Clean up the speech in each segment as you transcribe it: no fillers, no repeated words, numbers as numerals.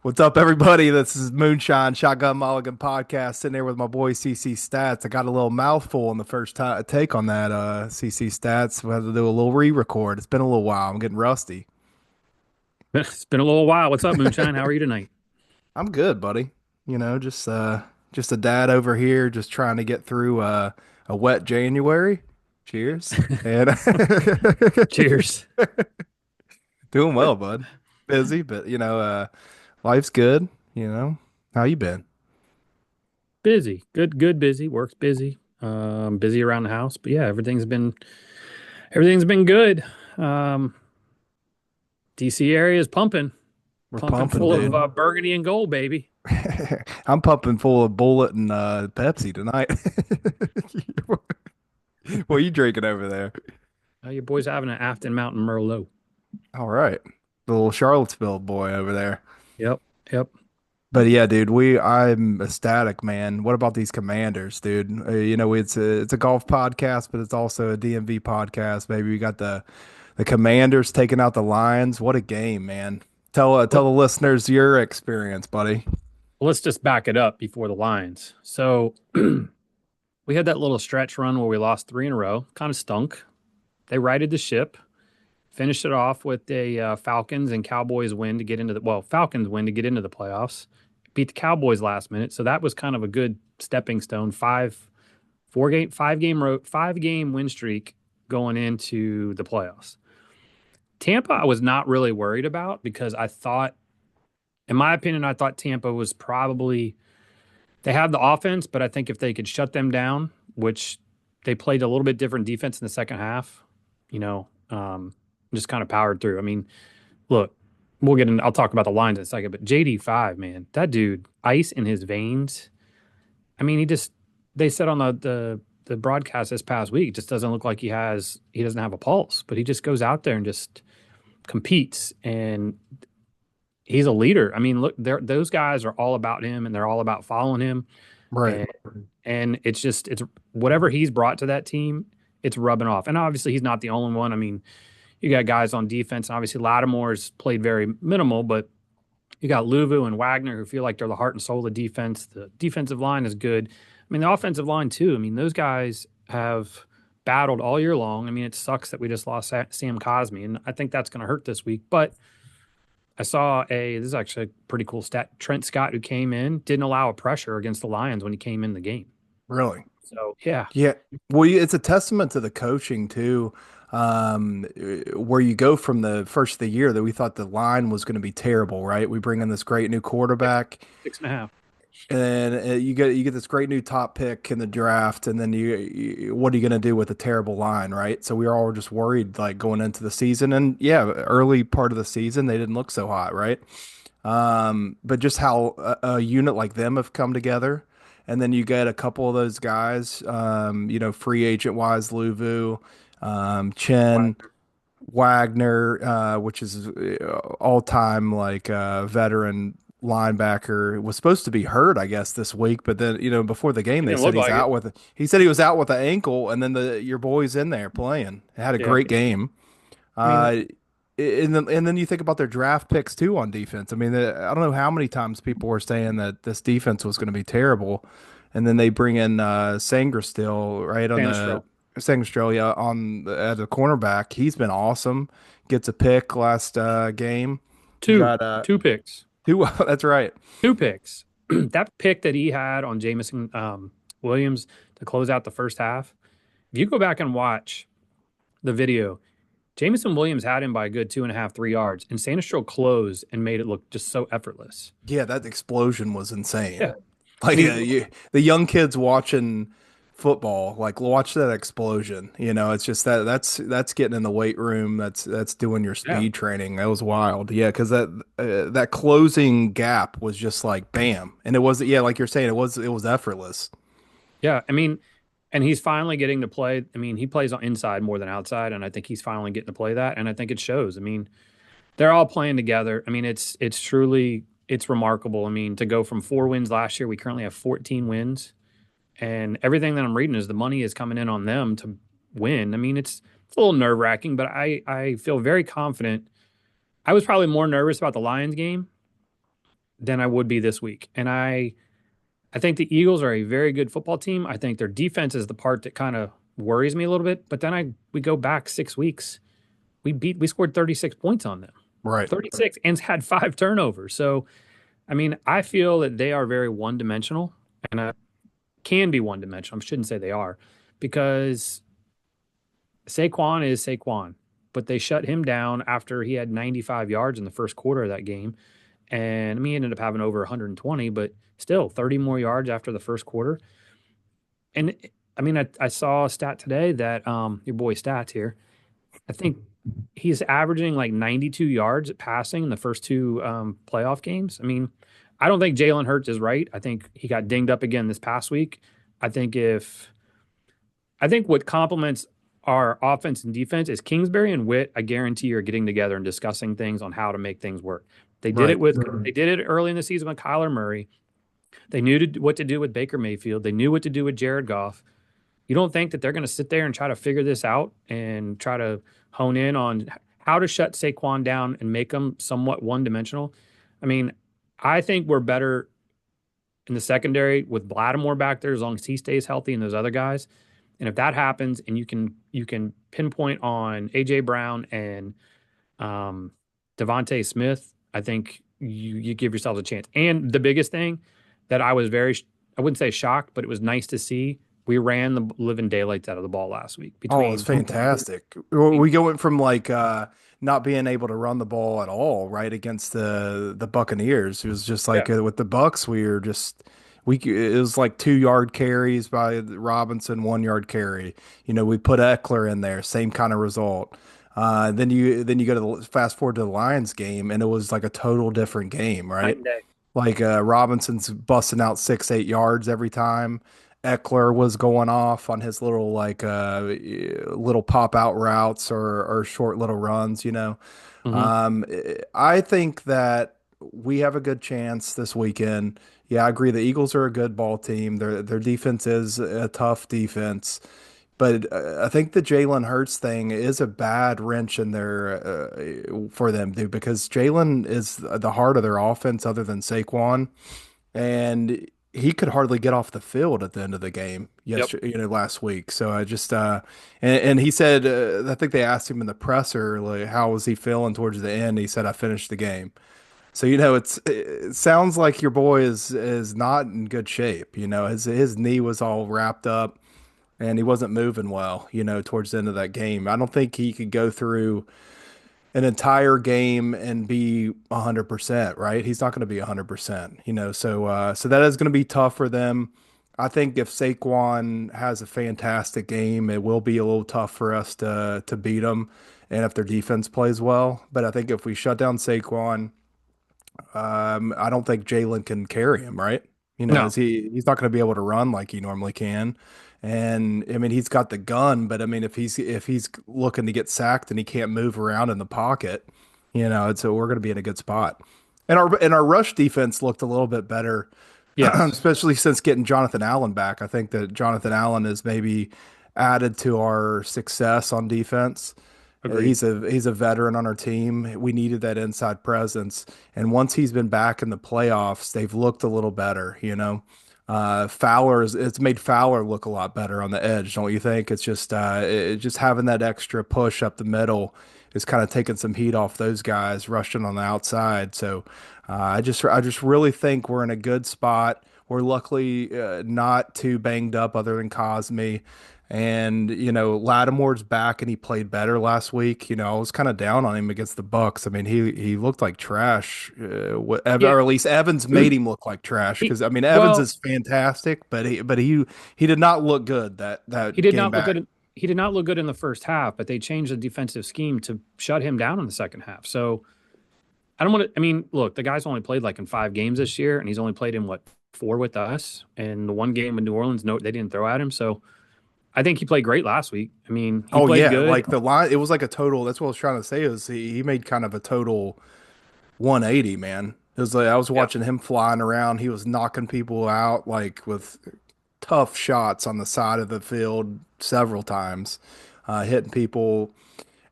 What's up, everybody? This is Moonshine Shotgun Mulligan podcast. Sitting there with my boy CC Stats. I got a little mouthful on the first take on that CC Stats. We had to do a little re-record. It's been a little while. I'm getting rusty. It's been a little while. What's up, Moonshine? How are you tonight? I'm good, buddy. Just a dad over here, just trying to get through a wet January. Cheers. And Cheers. doing well, bud. Busy, but life's good. How you been? Busy. Good busy. Work's busy. Busy around the house. But yeah, everything's been good. Um, DC area is pumping. We're Pumping pumping, full of dude. burgundy and gold, baby. I'm pumping full of Bullet and Pepsi tonight. What are you drinking over there? Your boy's having an Afton Mountain Merlot. All right. The little Charlottesville boy over there. Yep. Yep. But yeah, dude, I'm ecstatic, man. What about these Commanders, dude? It's a golf podcast, but it's also a DMV podcast. Maybe we got the Commanders taking out the Lions. What a game, man. Tell Well, the listeners your experience, buddy. let's just back it up before the Lions. So we had that little stretch run where we lost three in a row. Kind of stunk. They righted the ship. Finished it off with a Falcons and Cowboys win to get into Falcons win to get into the playoffs. Beat the Cowboys last minute, so that was kind of a good stepping stone. 5 game win streak going into the playoffs. Tampa, I was not really worried about because I thought, in my opinion, I thought Tampa was probably they have the offense, but I think if they could shut them down, which they played a little bit different defense in the second half, you know, just kind of powered through. I mean, look, we'll get in. I'll talk about the lines in a second, but JD5, man, that dude, ice in his veins. I mean, they said on the broadcast this past week, it just doesn't look like he doesn't have a pulse, but he just goes out there and just competes and he's a leader. I mean, look, those guys are all about him and they're all about following him. Right. And it's whatever he's brought to that team, it's rubbing off. And obviously he's not the only one. I mean, you got guys on defense, and obviously Lattimore's played very minimal, but you got Luvu and Wagner who feel like they're the heart and soul of the defense. The defensive line is good. I mean, the offensive line too. I mean, those guys have battled all year long. I mean, it sucks that we just lost Sam Cosmi, and I think that's going to hurt this week. But this is actually a pretty cool stat. Trent Scott, who came in, didn't allow a pressure against the Lions when he came in the game. Really? So yeah, Yeah. Well, it's a testament to the coaching too, where you go from the first of the year that we thought the line was going to be terrible, right? We bring in this great new six, quarterback, 6.5. and you get this great new top pick in the draft, and then what are you going to do with a terrible line, right? So we were all just worried like going into the season, and yeah, early part of the season they didn't look so hot, right? But just how a unit like them have come together. And then you get a couple of those guys, free agent wise, Luvu, Chen, Wagner, which is all time like veteran linebacker, was supposed to be hurt, I guess, this week. But then, before the game, He they didn't said look he's like it. out with he said he was out with the ankle, and then your boy's in there playing. Had a Yeah, great game. I mean, Uh, and then you think about their draft picks too on defense. I mean, I don't know how many times people were saying that this defense was going to be terrible, and then they bring in Sangerstill right on the Sandstrom. Sangerstill, yeah, at the cornerback. He's been awesome. Gets a pick last game. You Two, got two picks, two. That's right. 2 picks. That pick that he had on Jamison Williams to close out the first half. If you go back and watch the video, Jamison Williams had him by a good 2.5, 3 yards, and Sandstrom closed and made it look just so effortless. Yeah, that explosion was insane. Yeah, I Like mean, the young kids watching football, like watch that explosion. It's just that's getting in the weight room. That's doing your yeah, speed training. That was wild. Yeah, because that closing gap was just like bam, and it was yeah, like you're saying, it was effortless. yeah. I mean, and he's finally getting to play. I mean, he plays on inside more than outside, and I think he's finally getting to play that, and I think it shows. I mean, they're all playing together. I mean, it's truly it's remarkable. I mean, to go from 4 wins last year, we currently have 14 wins, and everything that I'm reading is the money is coming in on them to win. I mean, it's a little nerve wracking, but I feel very confident. I was probably more nervous about the Lions game than I would be this week. And I think the Eagles are a very good football team. I think their defense is the part that kind of worries me a little bit. But then we go back 6 weeks. We scored 36 points on them. Right. 36 and had 5 turnovers. So I mean, I feel that they are very one dimensional and can be one dimensional. I shouldn't say they are because Saquon is Saquon, but they shut him down after he had 95 yards in the first quarter of that game. And I mean, he ended up having over 120, but still 30 more yards after the first quarter. And I mean, I saw a stat today that your boy Stats here, I think he's averaging like 92 yards passing in the first two playoff games. I mean, I don't think Jalen Hurts is right. I think he got dinged up again this past week. I think if I think what complements our offense and defense is Kingsbury and Witt. I guarantee are getting together and discussing things on how to make things work. Right. They did it early in the season with Kyler Murray. They knew what to do with Baker Mayfield. They knew what to do with Jared Goff. You don't think that they're going to sit there and try to figure this out and try to hone in on how to shut Saquon down and make them somewhat one-dimensional? I mean, I think we're better in the secondary with Lattimore back there as long as he stays healthy and those other guys. And if that happens, and you can pinpoint on AJ Brown and Devontae Smith, I think you give yourselves a chance. And the biggest thing that I wouldn't say shocked, but it was nice to see. We ran the living daylights out of the ball last week. Oh, it's fantastic. We going from like not being able to run the ball at all, right, against the Buccaneers. It was just like Yeah. with the Bucks, we were just it was like 2 yard carries by Robinson, 1 yard carry. We put Eckler in there, same kind of result. Then you go to fast forward to the Lions game, and it was like a total different game, Night right? and day. Like Robinson's busting out 6, 8 yards every time. Eckler was going off on his little little pop out routes or short little runs. Hmm. I think that we have a good chance this weekend. Yeah, I agree. The Eagles are a good ball team. Their defense is a tough defense. But I think the Jalen Hurts thing is a bad wrench in there for them, dude, because Jalen is the heart of their offense other than Saquon, and he could hardly get off the field at the end of the game Yep. yesterday, last week. So I just and he said I think they asked him in the presser like how was he feeling towards the end. He said I finished the game. So it sounds like your boy is not in good shape. His knee was all wrapped up and he wasn't moving well, towards the end of that game. I don't think he could go through an entire game and be 100%, right? He's not going to be 100%, so that is going to be tough for them. I think if Saquon has a fantastic game, it will be a little tough for us to beat them and if their defense plays well. But I think if we shut down Saquon, I don't think Jalen can carry him, right? No. He's not going to be able to run like he normally can. And I mean, he's got the gun, but I mean, if he's looking to get sacked and he can't move around in the pocket, we're going to be in a good spot. And our rush defense looked a little bit better, Yes. especially since getting Jonathan Allen back. I think that Jonathan Allen has maybe added to our success on defense. Agreed. He's a veteran on our team. We needed that inside presence, and once he's been back in the playoffs, they've looked a little better. It's made Fowler look a lot better on the edge, don't you think? It's just having that extra push up the middle is kind of taking some heat off those guys rushing on the outside. So I just really think we're in a good spot. We're luckily not too banged up other than Cosme. And Lattimore's back and he played better last week. I was kind of down on him against the Bucks. I mean, he looked like trash, Yeah. or at least Evans made him look like trash. He, Because I mean, Evans well, is fantastic, but he did not look good that he did game not look back. good. He did not look good in the first half, but they changed the defensive scheme to shut him down in the second half. So I don't want to. I mean, look, the guy's only played like in 5 games this year, and he's only played in what 4 with us. And the one game in New Orleans, no, they didn't throw at him. So I think he played great last week. I mean, he Oh played yeah, good. like the line, it was like a total. That's what I was trying to say. Is he made kind of a total 180, man. It was like I was Yeah. watching him flying around. He was knocking people out like with tough shots on the side of the field several times, hitting people.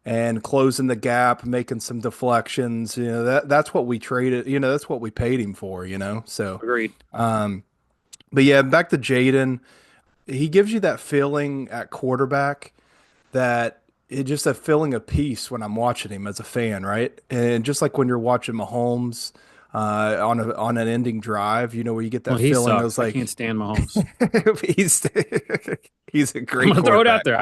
and closing the gap, making some deflections. That's what we traded. That's what we paid him for. So, Agreed. um, but yeah, back to Jaden. He gives you that feeling at quarterback that it just a feeling of peace when I'm watching him as a fan, right? And just like when you're watching Mahomes on an ending drive, where you get Well, that he feeling. I sucks. was I can't like, stand Mahomes. he's he's a I'm great gonna throw it out quarterback. there.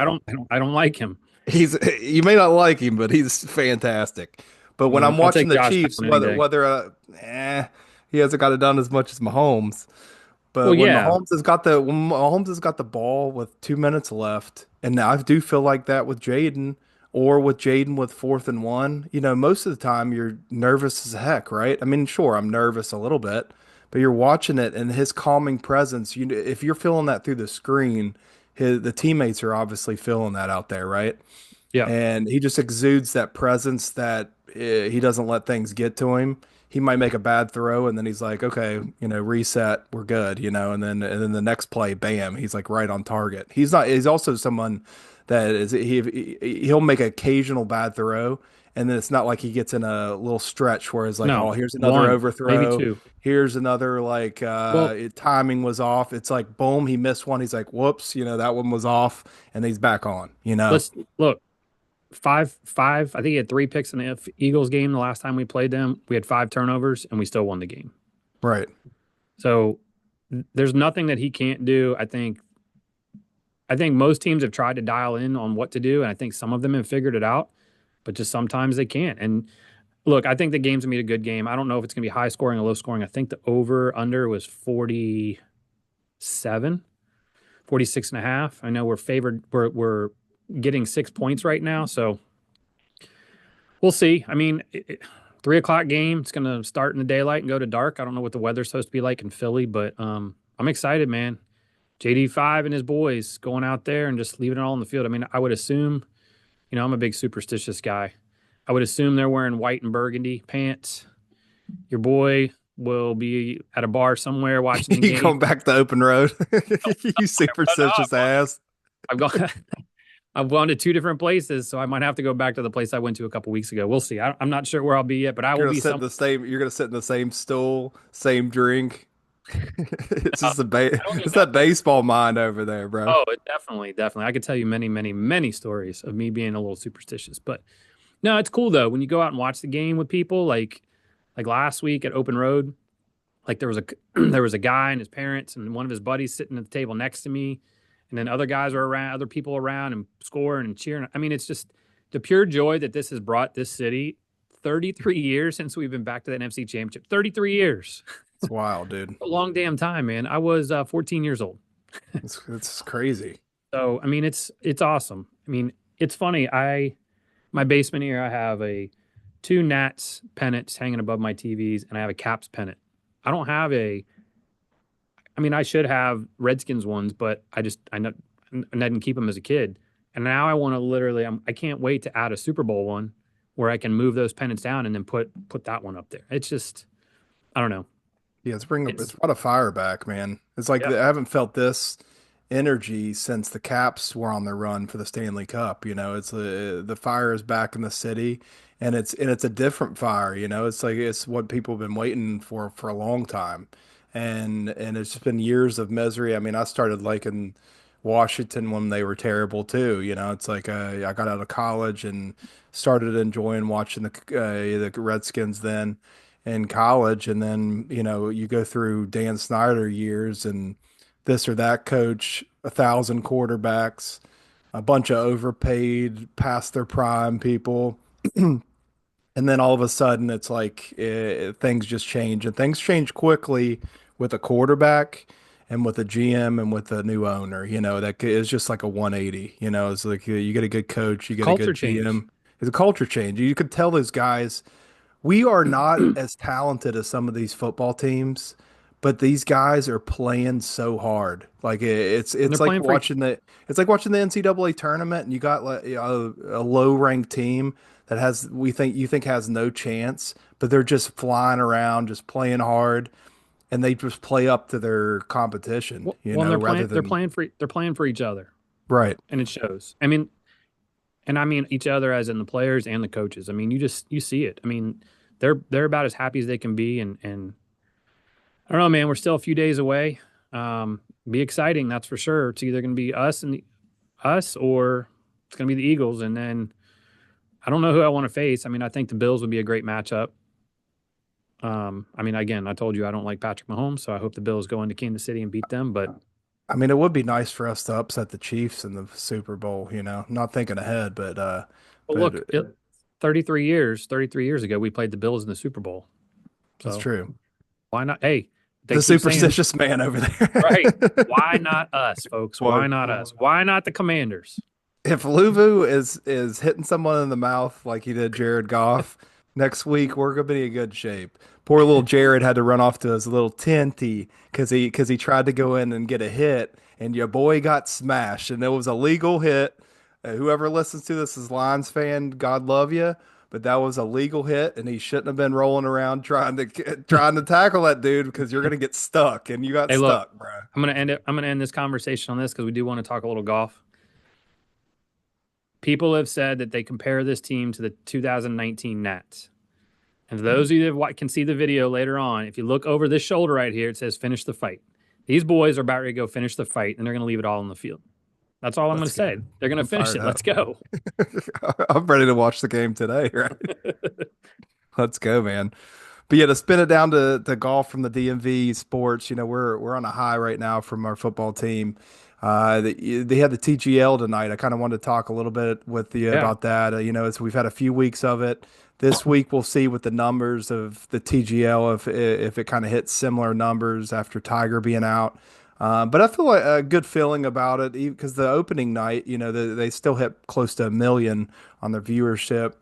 I don't like him. He's you may not like him, but he's fantastic. But when I'm I'll watching take the Josh Chiefs, Allen any whether day. whether eh, he hasn't got it done as much as Mahomes. But Well, yeah. when Mahomes has got the ball with 2 minutes left, and I do feel like that with Jaden, or with Jaden with 4th and 1. Most of the time you're nervous as heck, right? I mean, sure, I'm nervous a little bit, but you're watching it and his calming presence. If you're feeling that through the screen, the teammates are obviously feeling that out there, right? Yeah. And he just exudes that presence that he doesn't let things get to him. He might make a bad throw and then he's like, okay, reset, we're good, and then the next play, bam, he's like right on target. He's also someone that he'll make an occasional bad throw, and then it's not like he gets in a little stretch where it's like, oh, No. here's another One, maybe overthrow. two. Here's another like Well, timing was off. It's like boom, he missed one. He's like, whoops, that one was off, and he's back on. let's look. Five. I think he had 3 picks in the Eagles game the last time we played them. We had 5 turnovers and we still won the game. Right. So there's nothing that he can't do. I think most teams have tried to dial in on what to do, and I think some of them have figured it out, but just sometimes they can't. And look, I think the game's gonna be a good game. I don't know if it's gonna be high scoring or low scoring. I think the over under was 47, 46 and a half. I know we're favored. We're getting 6 points right now, so we'll see. I mean, 3 o'clock game. It's going to start in the daylight and go to dark. I don't know what the weather's supposed to be like in Philly, but I'm excited, man. JD5 and his boys going out there and just leaving it all in the field. I mean, I would assume, I'm a big superstitious guy. I would assume they're wearing white and burgundy pants. Your boy will be at a bar somewhere watching the You game. going back to open road? You No, superstitious ass. I've gone. I've gone to 2 different places, so I might have to go back to the place I went to a couple weeks ago. We'll see. I'm not sure where I'll be yet, but I will be some. You're gonna sit in the same stool, same drink. It's just I don't it's get that baseball mind over there, bro. Oh, it definitely. I could tell you many, many, many stories of me being a little superstitious. But no, it's cool though when you go out and watch the game with people. Like last week at Open Road, like there was a there was a guy and his parents and one of his buddies sitting at the table next to me, and then other guys are around, other people around and scoring and cheering. I mean, it's just the pure joy that this has brought this city. 33 years since we've been back to that NFC Championship. 33 years, It's wild, dude. a long damn time, man. I was 14 years old. It's crazy. So I mean, it's awesome. I mean, it's funny. My basement here, I have a two Nats pennants hanging above my TVs, and I have a Caps pennant. I don't have a. I mean, I should have Redskins ones, but I didn't keep them as a kid, and now I want to literally. I can't wait to add a Super Bowl one where I can move those pennants down and then put that one up there. It's just I don't know. Yeah, it's It's brought a fire back, man. It's like yeah. I haven't felt this energy since the Caps were on their run for the Stanley Cup. It's the fire is back in the city, and it's a different fire. It's like it's what people have been waiting for a long time, and it's just been years of misery. I mean, I started liking Washington when they were terrible too. It's like I got out of college and started enjoying watching the Redskins then in college, and then you go through Dan Snyder years and this or that coach, 1,000 quarterbacks, a bunch of overpaid, past their prime people, and then all of a sudden it's like things just change, and things change quickly with a quarterback and with a GM and with a new owner. That is just like a 180. It's like you get a good coach, you get a Culture good change. GM. It's a culture change. You could tell those guys we are not as talented as some of these football teams, but these guys are playing so hard. Like And they're playing for each. it's like watching the NCAA tournament, and you got like a low ranked team that has you think has no chance, but they're just flying around, just playing hard, and they just play up to their competition, Well, and rather than they're playing for each other, right. and it shows. I mean, And I mean each other as in the players and the coaches. I mean, you see it. I mean, they're about as happy as they can be, and I don't know, man. We're still a few days away. Be exciting, that's for sure. It's either going to be us, or it's going to be the Eagles, and then I don't know who I want to face. I mean, I think the Bills would be a great matchup. I mean, again, I told you I don't like Patrick Mahomes, so I hope the Bills go into Kansas City and beat them. But I mean, it would be nice for us to upset the Chiefs in the Super Bowl, not thinking ahead, but look, 33 years ago, we played the Bills in the Super Bowl. that's So true. why not? Hey, they The keep saying, superstitious man over right. there. Why not us, folks? Well, Why not us? Why not the Commanders? if Luvu is hitting someone in the mouth like he did Jared Goff next week, we're gonna be in good shape. Poor little Jared had to run off to his little tenty because he tried to go in and get a hit, and your boy got smashed, and it was a legal hit. Whoever listens to this is Lions fan, God love you, but that was a legal hit, and he shouldn't have been rolling around trying to tackle that dude because you're gonna get stuck, and you got Hey, look, stuck, bro. I'm gonna end it. I'm gonna end this conversation on this because we do want to talk a little golf. People have said that they compare this team to the 2019 Nats. And for those of you that can see the video later on, if you look over this shoulder right here, it says finish the fight. These boys are about ready to go finish the fight, and they're going to leave it all on the field. That's all I'm going to Let's go. say. They're going to I'm finish fired it. up. Let's go. I'm ready to watch the game today, right? Let's go, man. But yeah, to spin it down to golf from the DMV sports, we're on a high right now from our football team. They had the TGL tonight. I kind of wanted to talk a little bit with you Yeah. about that. We've had a few weeks of it. This week we'll see with the numbers of the TGL if it kind of hits similar numbers after Tiger being out. But I feel like a good feeling about it because the opening night, they still hit close to 1 million on their viewership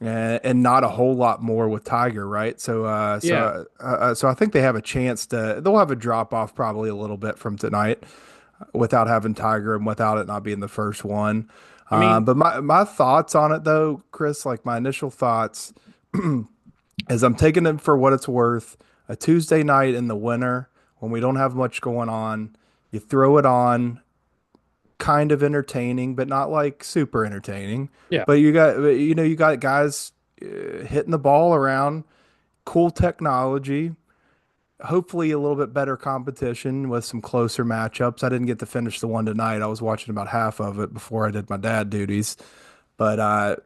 and not a whole lot more with Tiger, right? Yeah. So I think they have a chance they'll have a drop off probably a little bit from tonight without having Tiger and without it not being the first one. I mean, But my thoughts on it though, Chris, like my initial thoughts is I'm taking it for what it's worth. A Tuesday night in the winter when we don't have much going on, you throw it on, kind of entertaining, but not like super entertaining. yeah. But you got guys hitting the ball around, cool technology, hopefully a little bit better competition with some closer matchups. I didn't get to finish the one tonight. I was watching about half of it before I did my dad duties. But I'm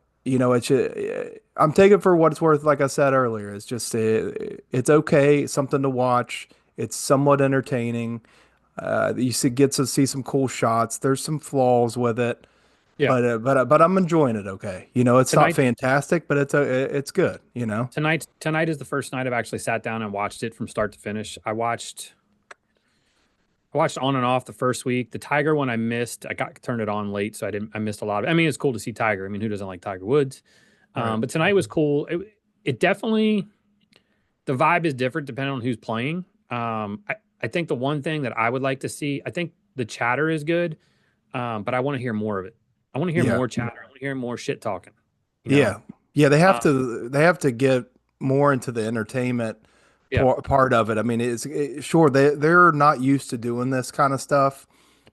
taking for what it's worth. Like I said earlier, it's okay, something to watch. It's somewhat entertaining. You see, get to see some cool shots. There's some flaws with it, Yeah. but I'm enjoying it. Okay, it's not Tonight, fantastic, but it's good. tonight is the first night I've actually sat down and watched it from start to finish. I watched on and off the first week. The Tiger one I missed. I got turned it on late, so I missed a lot of it. I mean, it's cool to see Tiger. I mean, who doesn't like Tiger Woods? Right. But tonight was cool. It definitely the vibe is different depending on who's playing. I think the one thing that I would like to see, I think the chatter is good, but I want to hear more of it. I want to hear Yeah. more chatter. I want to hear more shit talking. You know, Yeah. Yeah. They have uh, to get more into the entertainment yeah, part of it. I mean, sure they're not used to doing this kind of stuff,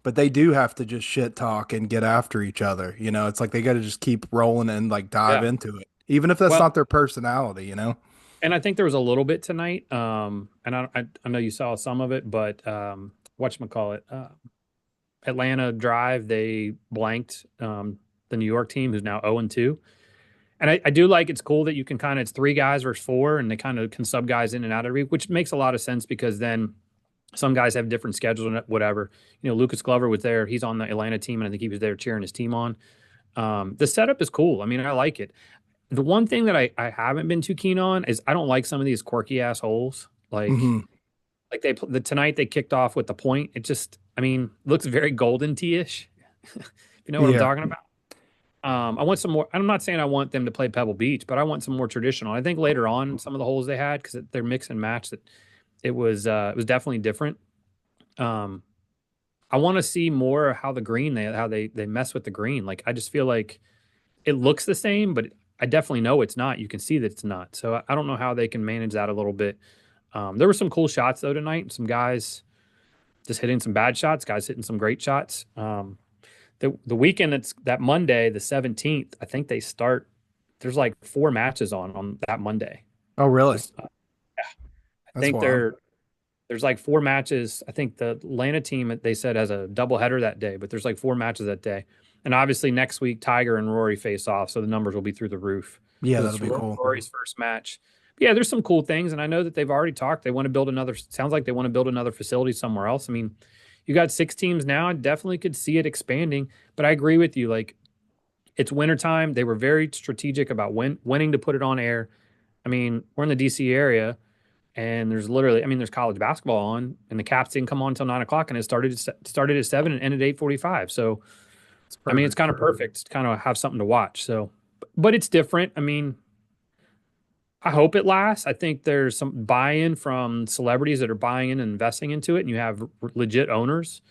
but they do have to just shit talk and get after each other. It's like they got to just keep rolling and like dive yeah. into it, even if that's Well, not their personality. and I think there was a little bit tonight. And I know you saw some of it, but whatchamacallit, Atlanta Drive, they blanked the New York team, who's now 0-2. And I do like it's cool that you can it's three guys versus four, and they kind of can sub guys in and out of the week, which makes a lot of sense because then some guys have different schedules and whatever. Lucas Glover was there. He's on the Atlanta team, and I think he was there cheering his team on. The setup is cool. I mean, I like it. The one thing that I haven't been too keen on is I don't like some of these quirky assholes. Hmm. Tonight they kicked off with the point. It just, I mean, looks very Golden Tee-ish. If you know what I'm Yeah. talking about. I want some more. I'm not saying I want them to play Pebble Beach, but I want some more traditional. I think later on, some of the holes they had because they're mix and match, that it was definitely different. Um, I want to see more of how the green they mess with the green. Like I just feel like it looks the same, but I definitely know it's not. You can see that it's not. So I don't know how they can manage that a little bit. There were some cool shots though tonight. Some guys just hitting some bad shots, guys hitting some great shots. The weekend that's that Monday, the 17th, I think they start. There's like four matches on that Monday. Oh, really? Just I That's think wild. there's like four matches. I think the Atlanta team they said has a doubleheader that day, but there's like four matches that day. And obviously next week Tiger and Rory face off, so the numbers will be through the roof Yeah, because that'll it's be cool. Rory's first match. But yeah, there's some cool things, and I know that they've already talked. They want to build another. Sounds like they want to build another facility somewhere else. I mean, you got six teams now. I definitely could see it expanding. But I agree with you. Like it's wintertime. They were very strategic about winning to put it on air. I mean, we're in the DC area and there's literally, I mean, there's college basketball on and the Caps didn't come on until 9 o'clock and it started at 7 and ended at 8:45. So, It's I mean, it's perfect. kind of perfect to kind of have something to watch. So, but it's different. I mean, I hope it lasts. I think there's some buy-in from celebrities that are buying in and investing into it, and you have legit owners.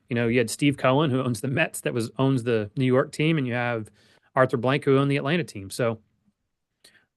You know, you had Steve Cohen who owns the Mets, that was owns the New York team, and you have Arthur Blank who owned the Atlanta team. So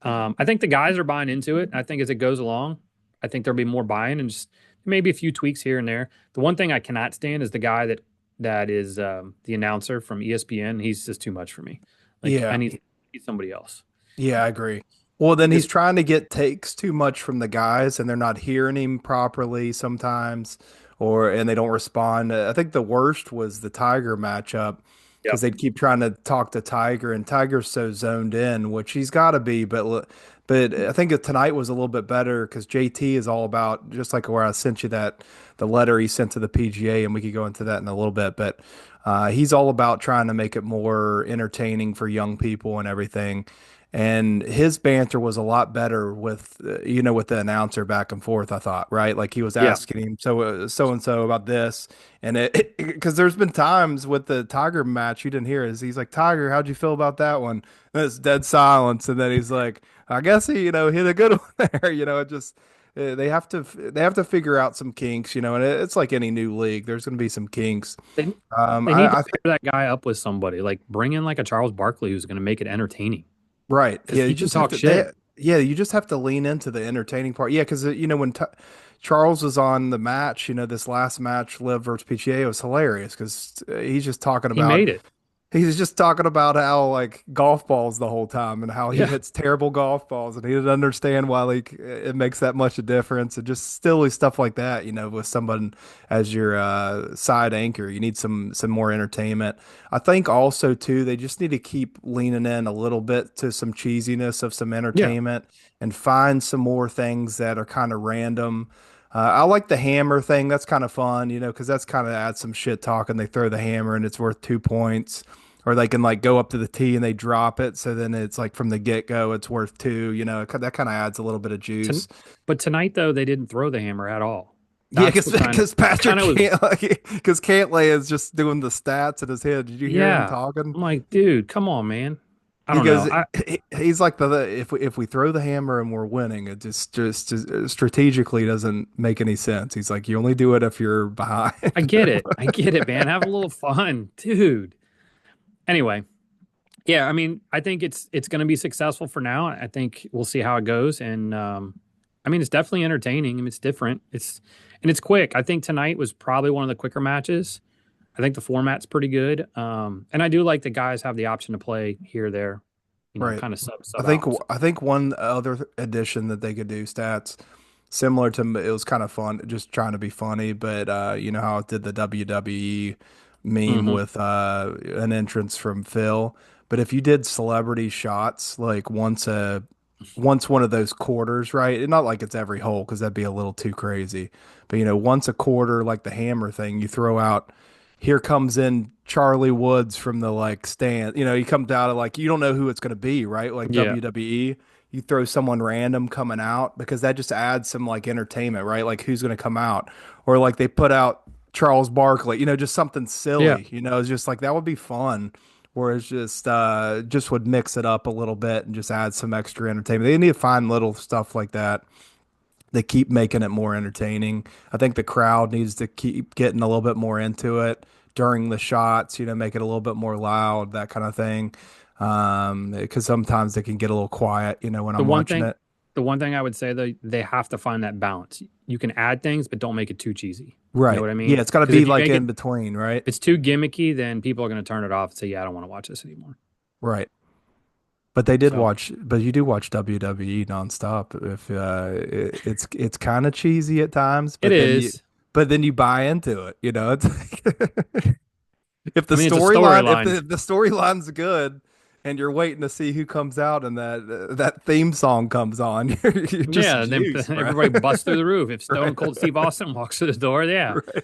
I think the guys are buying into it. I think as it goes along, I think there'll be more buying and just maybe a few tweaks here and there. The one thing I cannot stand is the guy that is the announcer from ESPN. He's just too much for me. Like I Yeah. need somebody else. Yeah, I agree. Well, then he's This trying to get takes too much from the guys, and they're not hearing him properly sometimes, and they don't respond. I think the worst was the Tiger matchup because Yep. they'd keep trying to talk to Tiger, and Tiger's so zoned in, which he's got to be. But I think tonight was a little bit better because JT is all about just like where I sent you that the letter he sent to the PGA, and we could go into that in a little bit, but. He's all about trying to make it more entertaining for young people and everything. And his banter was a lot better with, with the announcer back and forth, I thought, right? Like he was Yeah. asking him, so and so about this. And because there's been times with the Tiger match, you didn't hear it. He's like, Tiger, how'd you feel about that one? And it's dead silence. And then he's like, I guess he, hit a good one there. It just, they have to figure out some kinks, and it's like any new league. There's going to be some kinks. They Um, they need to I, I pair that guy up with somebody. Like bring in like a Charles Barkley who's going to make it entertaining Right. because Yeah, you he can just have talk to shit. yeah, you just have to lean into the entertaining part. Yeah, because when Charles was on the match, this last match, Liv versus PGA, it was hilarious because He made it. he's just talking about how like golf balls the whole time and how he Yeah. hits terrible golf balls and he didn't understand why like it makes that much a difference and just silly stuff like that, with someone as your side anchor. You need some more entertainment. I think also too, they just need to keep leaning in a little bit to some cheesiness of some Yeah. entertainment and find some more things that are kind of random. I like the hammer thing. That's kind of fun, because that's kind of adds some shit talk and they throw the hammer and it's worth 2 points. Or they can like go up to the tee and they drop it. So then it's like from the get go, it's worth two. That kind of adds a little bit of Ton- juice. but tonight though they didn't throw the hammer at all. Yeah, That's because what kind of Patrick kind of was. can't like because Cantlay is just doing the stats in his head. Did you hear him Yeah. talking? I'm like, dude, come on, man. I He don't know. goes, he's like if we throw the hammer and we're winning, it just strategically doesn't make any sense. He's like, you only do it if you're behind. I get it. I get it, man. Have a little fun, dude. Anyway, yeah, I mean, I think it's going to be successful for now. I think we'll see how it goes, and I mean, it's definitely entertaining. I mean, it's different. It's quick. I think tonight was probably one of the quicker matches. I think the format's pretty good, and I do like the guys have the option to play here, there, Right. kind of I sub think out. So, I think one other addition that they could do stats similar to it was kind of fun, just trying to be funny, but you know how it did the WWE meme hmm with an entrance from Phil. But if you did celebrity shots like once one of those quarters, right? And not like it's every hole because that'd be a little too crazy. But once a quarter, like the hammer thing, you throw out here comes in Charlie Woods from the like stand. He comes out of like you don't know who it's going to be, right? Like yeah, WWE, you throw someone random coming out because that just adds some like entertainment, right? Like who's going to come out, or like they put out Charles Barkley, just something yeah. silly. It's just like that would be fun. Where it's just would mix it up a little bit and just add some extra entertainment. They need to find little stuff like that. They keep making it more entertaining. I think the crowd needs to keep getting a little bit more into it during the shots, make it a little bit more loud, that kind of thing. Because sometimes they can get a little quiet, when The I'm one watching thing, it. the one thing I would say though, they have to find that balance. you can add things, but don't make it too cheesy. You know Right. what I mean? Yeah, it's got to Because be if you like make it, in between, right? if it's too gimmicky, then people are going to turn it off and say, "Yeah, I don't want to watch this anymore." Right. But they did So watch, but you do watch WWE nonstop. If it's kind of cheesy at times, it is. but then you buy into it. You know, it's like if the I mean, it's a storyline, if storyline. the storyline's good, and you're waiting to see who comes out, and that theme song comes on, you're just Yeah, and then juiced, bro. everybody busts through the roof. If Stone Right. Cold Steve Austin walks through the door, yeah, Right.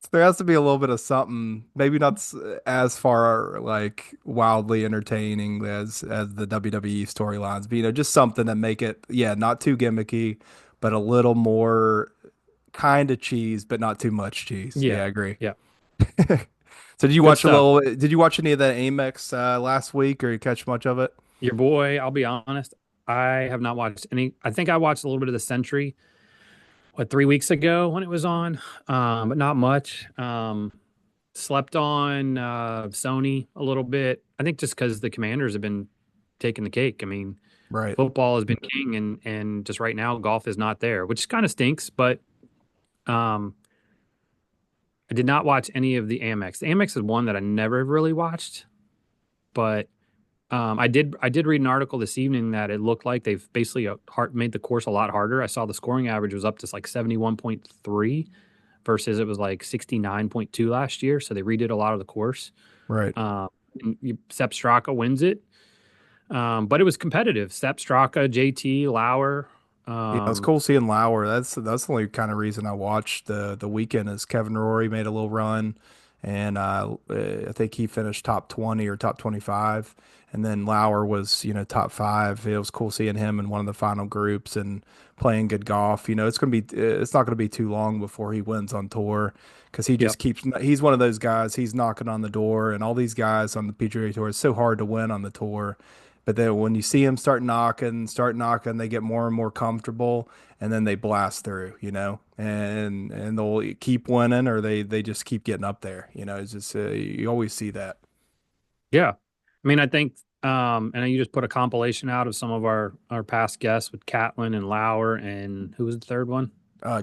So there has to be a little bit of something, maybe not as far like wildly entertaining as the WWE storylines, but just something to make it, yeah, not too gimmicky, but a little more kind of cheese, but not too much cheese. Yeah, yeah, I agree. yeah. So did you Good watch a stuff. little? Did you watch any of that Amex last week, or you catch much of it? Your boy, I'll be honest, I have not watched any. I think I watched a little bit of the Century, 3 weeks ago when it was on, but not much. Slept on Sony a little bit. I think just because the Commanders have been taking the cake. I mean, Right. football has been king, and just right now, golf is not there, which kind of stinks. But um, I did not watch any of the Amex. The Amex is one that I never really watched, but I did read an article this evening that it looked like they've basically made the course a lot harder. I saw the scoring average was up to like 71.3 versus it was like 69.2 last year. So they redid a lot of the course. Right. Sepp Straka wins it. But it was competitive. Sepp Straka, JT, Lauer. Yeah, it was cool seeing Lauer. That's the only kind of reason I watched the weekend is Kevin Rory made a little run, and I think he finished top 20 or top 25, and then Lauer was top five. It was cool seeing him in one of the final groups and playing good golf. It's not gonna be too long before he wins on tour because he Yep. just keeps. He's one of those guys. He's knocking on the door, and all these guys on the PGA Tour. It's so hard to win on the tour. But then when you see them start knocking, they get more and more comfortable, and then they blast through, and they'll keep winning, or they just keep getting up there. It's just you always see that. Yeah. I mean, I think, and you just put a compilation out of some of our past guests with Catlin and Lauer, and who was the third one?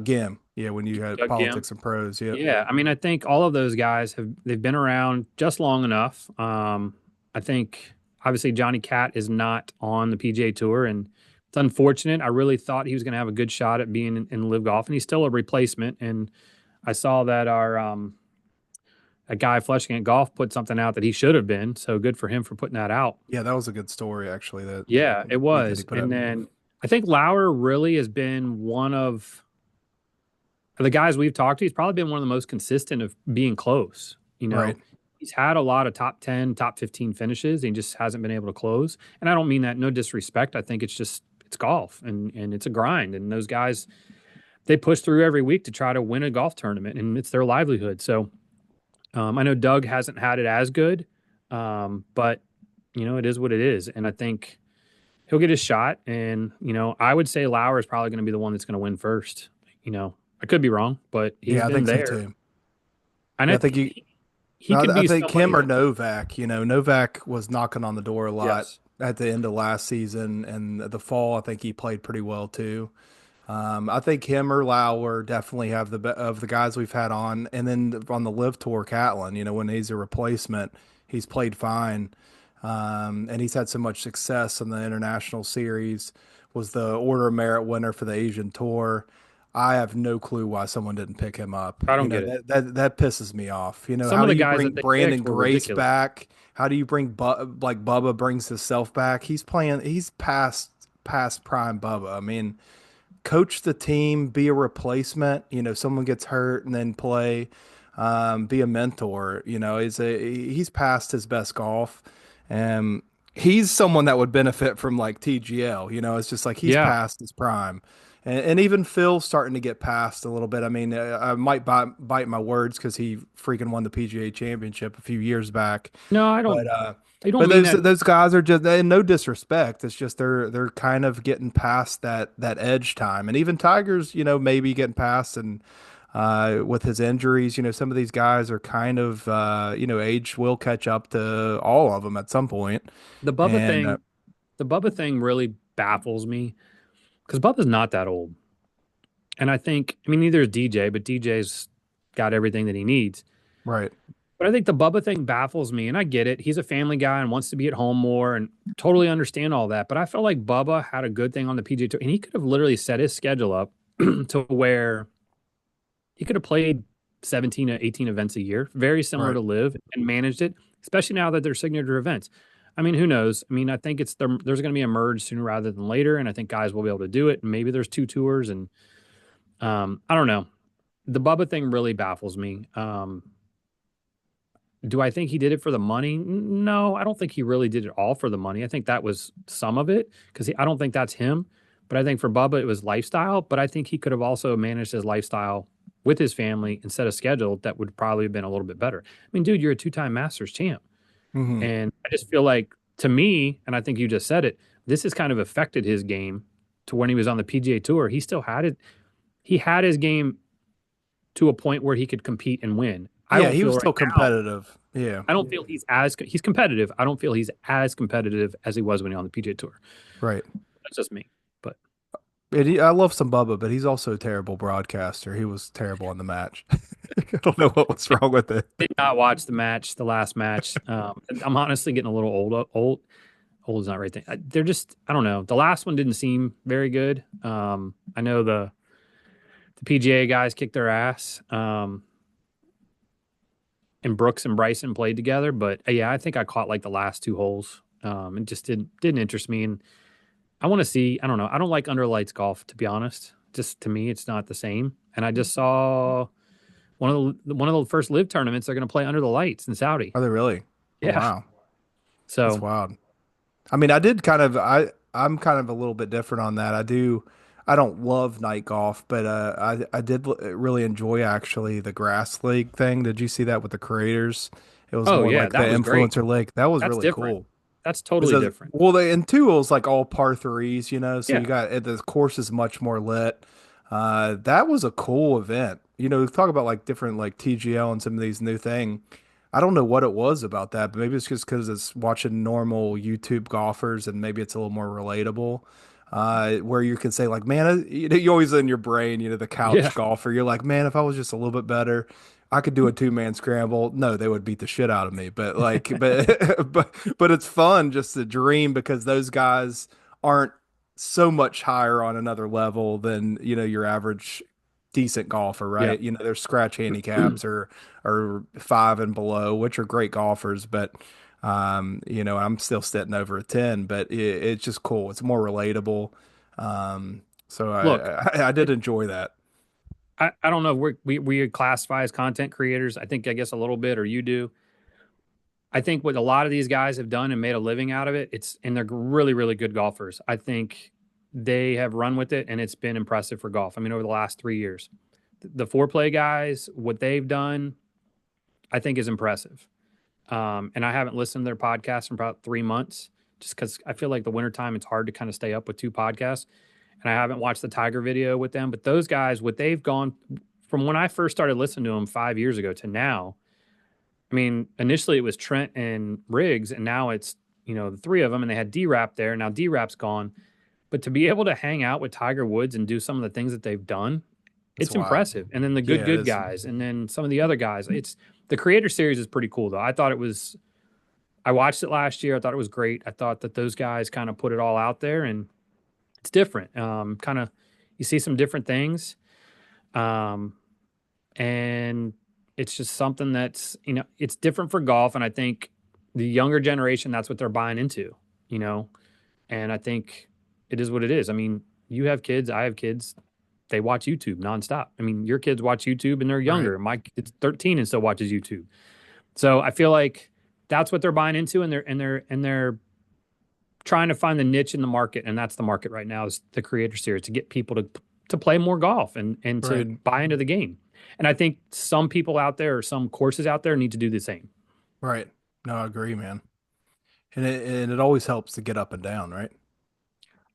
Gim, yeah, when you had Doug Gim. politics and pros, yep, Yeah. I mean, I think all of those guys they've been around just long enough. I think obviously Johnny Cat is not on the PGA Tour, and it's unfortunate. I really thought he was going to have a good shot at being in Live Golf, and he's still a replacement. And I saw that our a guy Flushing at Golf put something out that he should have been. So good for him for putting that out. yeah, that was a good story actually. Yeah, it That he was. put And up. then I think Lauer really has been one of the guys we've talked to. He's probably been one of the most consistent of being close. Right. He's had a lot of top 10, top 15 finishes. He just hasn't been able to close. And I don't mean that no disrespect. I think it's golf and it's a grind. And those guys, they push through every week to try to win a golf tournament, and it's their livelihood. So I know Doug hasn't had it as good, but it is what it is. And I think he'll get his shot. And I would say Lauer is probably going to be the one that's going to win first. I could be wrong, but he's Yeah, I been think so there. too. And Yeah, I I think think you. he could I be think somebody him or that, Novak. Novak was knocking on the door a lot yes. at the end of last season, and the fall. I think he played pretty well too. I think him or Lauer definitely have of the guys we've had on, and then on the Live Tour, Catlin. When he's a replacement, he's played fine, and he's had so much success in the international series. Was the Order of Merit winner for the Asian Tour. I have no clue why someone didn't pick him up. I don't get it. That pisses me off. Some How of do the you guys bring that they Brandon picked were Grace ridiculous. back? How do you bring like Bubba brings himself back? He's playing. He's past prime Bubba. I mean, coach the team, be a replacement. Someone gets hurt and then play. Be a mentor. He's past his best golf, and he's someone that would benefit from like TGL. It's just like he's Yeah. past his prime. And even Phil's starting to get past a little bit. I mean, I might bite my words because he freaking won the PGA Championship a few years back. No, But I don't but mean those that. those guys are just, and no disrespect. It's just they're kind of getting past that edge time, and even Tigers, maybe getting past, and with his injuries, some of these guys are kind of age will catch up to all of them at some point. The Bubba And thing, the Bubba thing really baffles me because Bubba's not that old. And I think, I mean, neither is DJ, but DJ's got everything that he needs. Right. But I think the Bubba thing baffles me, and I get it. He's a family guy and wants to be at home more, and totally understand all that. But I felt like Bubba had a good thing on the PGA Tour, and he could have literally set his schedule up to where he could have played 17 to 18 events a year, very similar Right. to Live, and managed it, especially now that they're signature events. I mean, who knows? I mean, I think there's going to be a merge sooner rather than later, and I think guys will be able to do it. And maybe there's two tours, and I don't know. The Bubba thing really baffles me. Do I think he did it for the money? No, I don't think he really did it all for the money. I think that was some of it because I don't think that's him. But I think for Bubba, it was lifestyle. But I think he could have also managed his lifestyle with his family and set a schedule that would probably have been a little bit better. I mean, dude, you're a two-time Masters champ. Hmm. And I just feel like, to me, and I think you just said it, this has kind of affected his game to when he was on the PGA Tour. He still had it. He had his game to a point where he could compete and win. I Yeah, don't he was feel still right now. competitive. Yeah. I don't feel he's competitive. I don't feel he's as competitive as he was when he was on the PGA Tour. Right. That's just me. But I love some Bubba, but he's also a terrible broadcaster. He was terrible in the match. I don't know what was wrong with it. did not watch the match, the last match. I'm honestly getting a little old. Old is not right thing. They're just, I don't know. The last one didn't seem very good. I know the PGA guys kicked their ass. And Brooks and Bryson played together, but yeah, I think I caught like the last two holes. It just didn't interest me, and I want to see. I don't know. I don't like under lights golf, to be honest. Just to me, it's not the same. And I just saw one of the first live tournaments they're going to play under the lights in Saudi. Are they really? Oh, Yeah. wow. That's So wild. I mean, I did kind of I'm kind of a little bit different on that. I don't love night golf, but I did really enjoy actually the grass league thing. Did you see that with the creators? It was oh more yeah, like the that was great. influencer league. That was That's really different. cool. That's totally Because different. well, they and two it was like all par threes, so you Yeah. got the course is much more lit. That was a cool event. Talk about like different like TGL and some of these new thing. I don't know what it was about that, but maybe it's just because it's watching normal YouTube golfers and maybe it's a little more relatable. Where you can say like, man, you always in your brain, the Yeah. couch golfer. You're like, man, if I was just a little bit better, I could do a two-man scramble. No, they would beat the shit out of me. But like, but it's fun just to dream because those guys aren't so much higher on another level than, your average decent golfer, Yeah. right? Their scratch handicaps are five and below, which are great golfers, but I'm still sitting over a 10, but it's just cool. It's more relatable. So Look, I did enjoy that. I don't know if we classify as content creators. I guess a little bit, or you do. I think what a lot of these guys have done and made a living out of it, and they're really, really good golfers. I think they have run with it and it's been impressive for golf. I mean, over the last 3 years, the foreplay guys, what they've done, I think is impressive. And I haven't listened to their podcast in about 3 months just because I feel like the wintertime, it's hard to kind of stay up with two podcasts. And I haven't watched the Tiger video with them, but those guys, what they've gone from when I first started listening to them 5 years ago to now, I mean, initially it was Trent and Riggs, and now it's, the three of them, and they had D-Rap there. Now D-Rap's gone. But to be able to hang out with Tiger Woods and do some of the things that they've done, It's it's wild. impressive. And then the Yeah, it good is. guys, and then some of the other guys. It's the Creator Series is pretty cool though. I watched it last year. I thought it was great. I thought that those guys kind of put it all out there, and it's different. Kind of you see some different things. Um, and it's just something that's it's different for golf, and I think the younger generation, that's what they're buying into, you know and I think it is what it is. I mean, you have kids, I have kids, they watch YouTube nonstop. I mean, your kids watch YouTube and they're Right. younger. My kid's 13 and still watches YouTube. So I feel like that's what they're buying into, and they're trying to find the niche in the market, and that's the market right now is the Creator Series, to get people to play more golf and to Right. buy into the game. And I think some people out there, or some courses out there, need to do the same. Right. No, I agree, man. And it always helps to get up and down, right?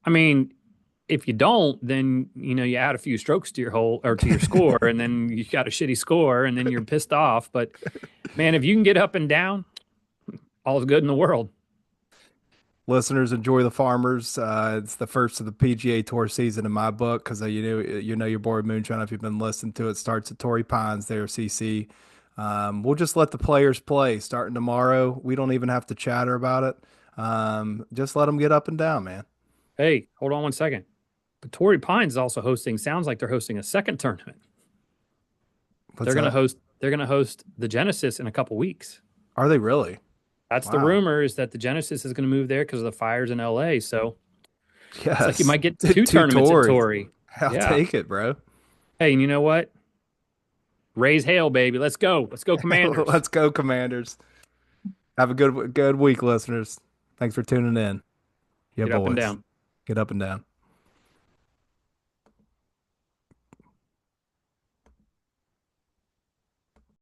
I mean, if you don't, then you add a few strokes to your hole or to your score, and then you got a shitty score, and then you're pissed off. But man, if you can get up and down, all's good in the world. Listeners, enjoy the Farmers. It's the first of the PGA Tour season in my book because you know your boy Moonshine. If you've been listening to it, starts at Torrey Pines there, CC. We'll just let the players play starting tomorrow. We don't even have to chatter about it. Just let them get up and down, man. Hey, hold on one second. But Torrey Pines is also hosting. Sounds like they're hosting a second tournament. What's that? They're gonna host the Genesis in a couple weeks. Are they really? That's the Wow. rumor, is that the Genesis is going to move there because of the fires in LA. So looks like you Yes. might get two Two tournaments at tours. Torrey. I'll Yeah. take it, bro. Hey, and you know what? Raise hail, baby. Let's go. Let's go, Commanders. Let's go, Commanders. Have a good week, listeners. Thanks for tuning in. Yeah, Get up and boys. down. Get up and down.